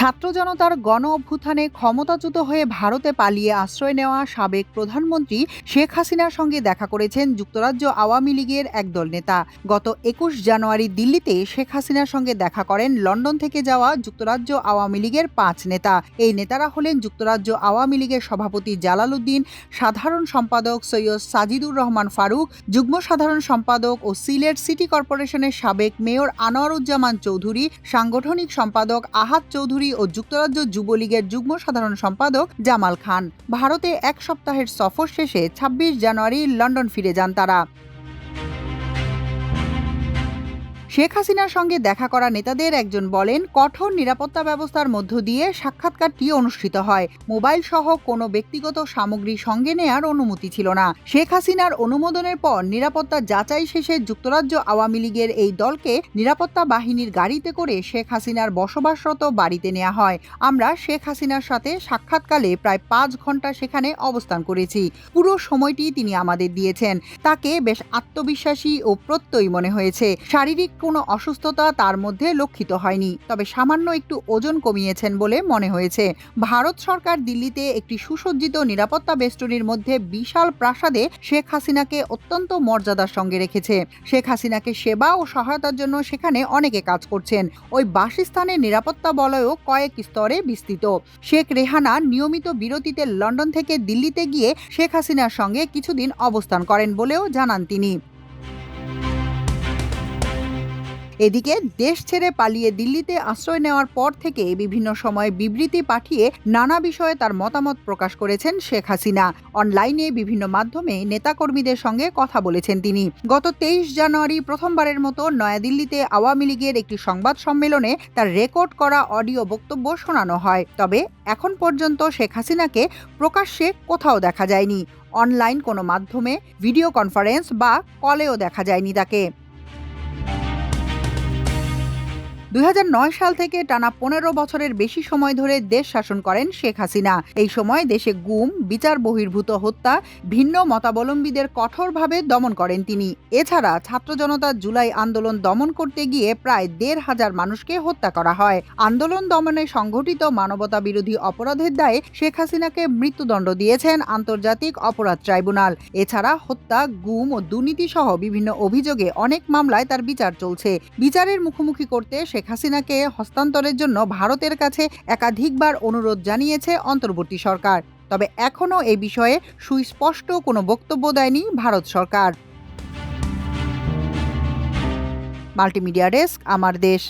ছাত্র জনতার গণ অভ্যুত্থানে ক্ষমতাচ্যুত হয়ে ভারতে পালিয়ে আশ্রয় নেওয়া সাবেক প্রধানমন্ত্রী শেখ হাসিনার সঙ্গে দেখা করেছেন যুক্তরাজ্য আওয়ামী লীগের একদল নেতা। গত ২১ জানুয়ারি দিল্লিতে শেখ হাসিনার সঙ্গে দেখা করেন লন্ডন থেকে যাওয়া যুক্তরাজ্য আওয়ামী লীগের ৫ নেতা। এই নেতারা হলেন যুক্তরাজ্য আওয়ামী লীগের সভাপতি জালাল উদ্দিন, সাধারণ সম্পাদক সৈয়দ সাজিদুর রহমান ফারুক, যুগ্ম সাধারণ সম্পাদক ও সিলেট সিটি কর্পোরেশনের সাবেক মেয়র আনোয়ারুজ্জামান চৌধুরী, সাংগঠনিক সম্পাদক আহাদ চৌধুরী ও যুক্তরাজ্য যুবলীগের যুগ্ম সাধারণ সম্পাদক জামাল খান। ভারতে এক সপ্তাহের সফর শেষে ২৬ জানুয়ারি লন্ডন ফিরে যান তারা। শেখ হাসিনার সঙ্গে দেখা করা নেতাদের একজন বলেন, কঠোর নিরাপত্তা ব্যবস্থার মধ্য দিয়ে সাক্ষাৎকারটি অনুষ্ঠিত হয়। মোবাইল সহ কোনো ব্যক্তিগত সামগ্রী সঙ্গে নেয়ার অনুমতি ছিল না। শেখ হাসিনার অনুমোদনের পর নিরাপত্তা যাচাই শেষে যুক্তরাজ্য আওয়ামী লীগের এই দলকে নিরাপত্তা বাহিনীর গাড়িতে করে শেখ হাসিনার বসবাসরত বাড়িতে নেওয়া হয়। আমরা শেখ হাসিনার সাথে সাক্ষাৎকালে প্রায় ৫ ঘন্টা সেখানে অবস্থান করেছি। পুরো সময়টি তিনি আমাদের দিয়েছেন। তাকে বেশ আত্মবিশ্বাসী ও প্রত্যয়ী মনে হয়েছে। শারীরিক কোনো অসুস্থতা তার মধ্যে লক্ষিত হয়নি, তবে সামান্য একটু ওজন কমিয়েছেন বলে মনে হয়েছে। ভারত সরকার দিল্লিতে একটি সুসজ্জিত নিরাপত্তা বেষ্টনীর মধ্যে বিশাল প্রাসাদে শেখ হাসিনাকে অত্যন্ত মর্যাদার সঙ্গে রেখেছে। শেখ হাসিনাকে সেবা ও সহায়তার জন্য সেখানে অনেকে কাজ করছেন। ওই বাসস্থানের নিরাপত্তা বলয়ও কয়েক স্তরে বিস্তৃত। শেখ রেহানা নিয়মিত বিরতিতে লন্ডন থেকে দিল্লিতে গিয়ে শেখ হাসিনার সঙ্গে কিছুদিন অবস্থান করেন বলেও জানান তিনি। এদিকে দেশ ছেড়ে পালিয়ে দিল্লিতে আশ্রয় নেওয়ার পর থেকে বিভিন্ন সময় বিবৃতি পাঠিয়ে নানা বিষয়ে তার মতামত প্রকাশ করেছেন শেখ হাসিনা। অনলাইনে বিভিন্ন মাধ্যমে নেতাকর্মীদের সঙ্গে কথা বলেছেন তিনি। গত ২৩ জানুয়ারি প্রথমবারের মতো নয়াদিল্লিতে আওয়ামী লীগের একটি সংবাদ সম্মেলনে তার রেকর্ড করা অডিও বক্তব্য শোনানো হয়। তবে এখন পর্যন্ত শেখ হাসিনাকে প্রকাশ্যে কোথাও দেখা যায়নি। অনলাইন কোনো মাধ্যমে ভিডিও কনফারেন্স বা কলেও দেখা যায়নি তাকে। ২০০৯ সাল থেকে টানা ১৫ বছরের বেশি সময় ধরে দেশ শাসন করেন শেখ হাসিনা। এই সময় দেশে গুম, বিচার বহির্ভূত হত্যা, ভিন্ন মতাবলম্বীদের কঠোরভাবে দমন করেন তিনি। এছাড়া ছাত্র জনতার জুলাই আন্দোলন দমন করতে গিয়ে প্রায় ১৫০০ মানুষকে হত্যা করা হয়। আন্দোলন দমনে সংঘটিত মানবতা বিরোধী অপরাধের দায়ে শেখ হাসিনাকে মৃত্যুদণ্ড দিয়েছেন আন্তর্জাতিক অপরাধ ট্রাইব্যুনাল। এছাড়া হত্যা, গুম ও দুর্নীতি সহ বিভিন্ন অভিযোগে অনেক মামলায় তার বিচার চলছে। বিচারের মুখোমুখি করতে শেখ হাসিনাকে হস্তান্তরের জন্য ভারতের কাছে একাধিকবার অনুরোধ জানিয়েছে অন্তর্বর্তী সরকার। তবে এখনও এ বিষয়ে সুস্পষ্ট কোনো বক্তব্য দেয়নি ভারত সরকার। মাল্টিমিডিয়া ডেস্ক, আমার দেশ।